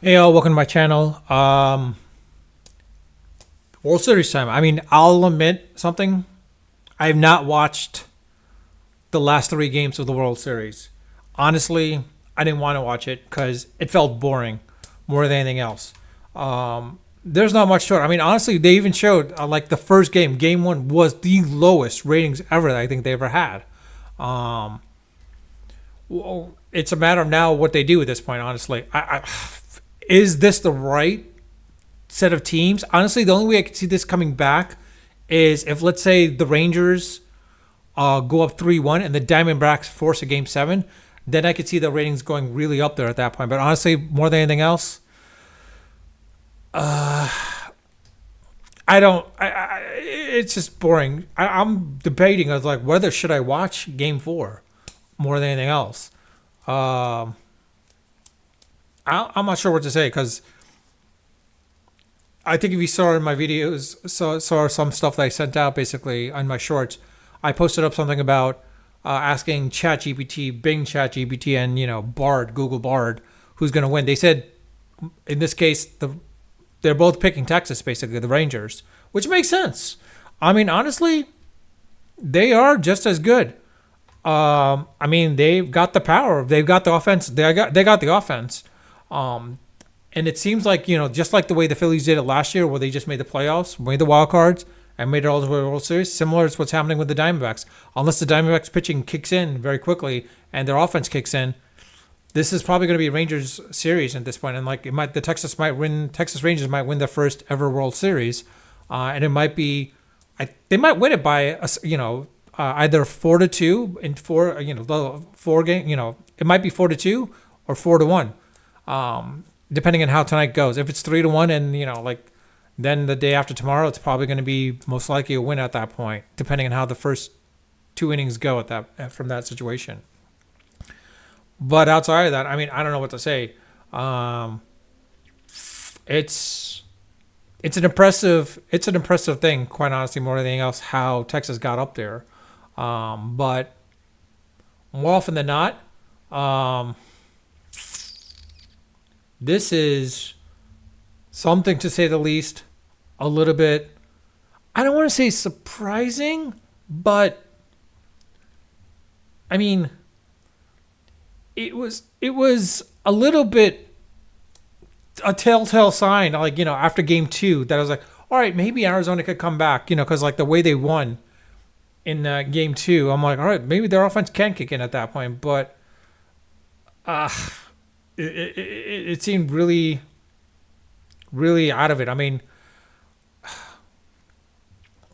Hey, all, welcome to my channel. World Series time. I mean, I'll admit something. I have not watched the last three games of the World Series. Honestly, I didn't want to watch it because it felt boring more than anything else. There's not much to it. I mean, honestly, they even showed like the first game, game one, was the lowest ratings ever that I think they ever had. Um, well, it's a matter of now what they do at this point. Honestly, is this the right set of teams? Honestly, the only way I could see this coming back is if, let's say, the Rangers go up 3-1 and the Diamondbacks force a game seven. Then I could see the ratings going really up there at that point. But honestly, more than anything else, I don't. It's just boring. I'm debating of like whether should I watch Game Four more than anything else. Um, I'm not sure what to say because I think if you saw in my videos, saw some stuff that I sent out basically on my shorts, I posted up something about asking ChatGPT, Bing ChatGPT, and Bard, Google Bard, who's going to win. They said in this case they're both picking Texas, basically the Rangers, which makes sense. I mean, honestly, they are just as good. I mean, they've got the power, they've got the offense, they got the offense. Um, and it seems like, just like the way the Phillies did it last year, where they just made the playoffs, made the wild cards, and made it all the way to the World Series, similar to what's happening with the Diamondbacks. Unless the Diamondbacks pitching kicks in very quickly and their offense kicks in, this is probably going to be a Rangers series at this point. And like Texas Rangers might win their first ever World Series, and it might be, they might win it by either 4-2 in four, the four game, it might be 4-2 or 4-1. Depending on how tonight goes. If it's 3-1 and then the day after tomorrow, it's probably going to be most likely a win at that point, depending on how the first two innings go at that from that situation. But outside of that, I mean, I don't know what to say. Um, it's it's an impressive thing, quite honestly, more than anything else, how Texas got up there. But more often than not, um, this is something, to say the least, a little bit, I don't want to say surprising, but I mean, it was a little bit a telltale sign, like, after game two, that I was like, all right, maybe Arizona could come back, because like the way they won in game two, I'm like, all right, maybe their offense can kick in at that point. But uh, it seemed really, really out of it. I mean,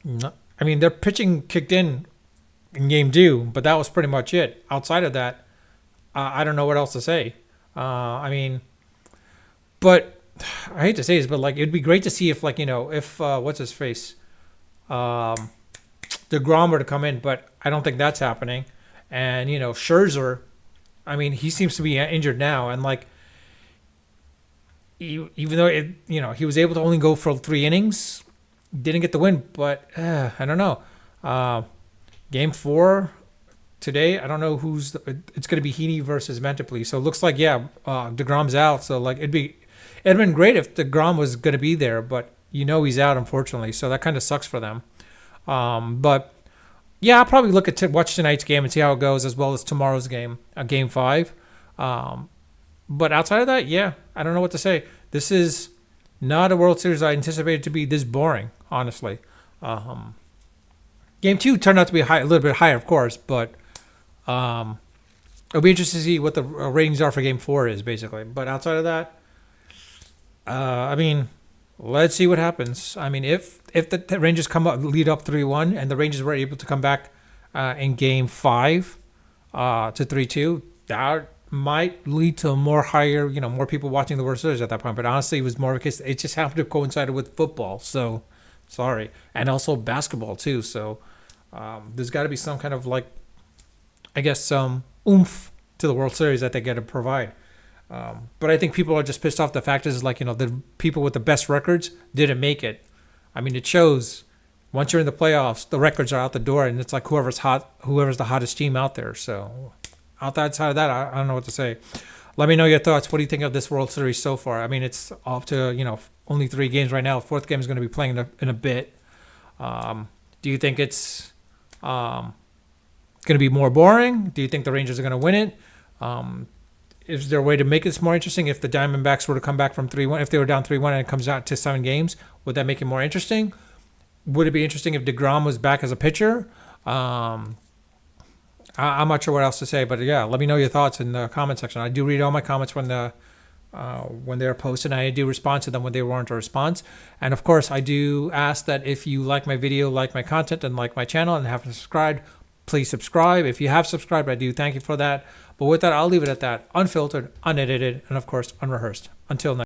their pitching kicked in game two, but that was pretty much it. Outside of that, I don't know what else to say. I mean, but I hate to say this, but like it'd be great to see if, like, if what's his face, um, Degrom were to come in, but I don't think that's happening. And Scherzer, I mean, he seems to be injured now, and like even though he was able to only go for 3 innings, didn't get the win. But I don't know. Uh, Game four today, I don't know it's going to be Heaney versus Mentiply. So it looks like, yeah, Degrom's out. So like it'd been great if Degrom was going to be there, but he's out, unfortunately. So that kind of sucks for them. But yeah, I'll probably look at watch tonight's game and see how it goes, as well as tomorrow's game, game five. Um, but outside of that, yeah, I don't know what to say. This is not a World Series I anticipated to be this boring, honestly. Um, Game two turned out to be a little bit higher, of course, but um, it'll be interesting to see what the ratings are for game four is, basically. But outside of that, I mean, let's see what happens. I mean, if the Rangers come up, lead up 3-1, and the Rangers were able to come back in game five to 3-2, that might lead to more higher, more people watching the World Series at that point. But honestly, it was more of a case. It just happened to coincide with football, so sorry, and also basketball too. So there's got to be some kind of, like, I guess, some oomph to the World Series that they got to provide. But I think people are just pissed off. The fact is, like, the people with the best records didn't make it. I mean, it shows once you're in the playoffs, the records are out the door, and it's like whoever's the hottest team out there. So outside of that, I don't know what to say. Let me know your thoughts. What do you think of this World Series so far? I mean, it's off to, only 3 games right now. Fourth game is going to be playing in a bit. Do you think it's going to be more boring? Do you think the Rangers are going to win it? Is there a way to make this more interesting? If the Diamondbacks were to come back from 3-1, if they were down 3-1 and it comes out to 7 games, would that make it more interesting? Would it be interesting if DeGrom was back as a pitcher? I'm not sure what else to say, but yeah, let me know your thoughts in the comment section. I do read all my comments when they're posted, and I do respond to them when they warrant a response. And of course, I do ask that if you like my video, like my content, and like my channel, and haven't subscribed, please subscribe. If you have subscribed, I do thank you for that. But with that, I'll leave it at that. Unfiltered, unedited, and of course, unrehearsed. Until next.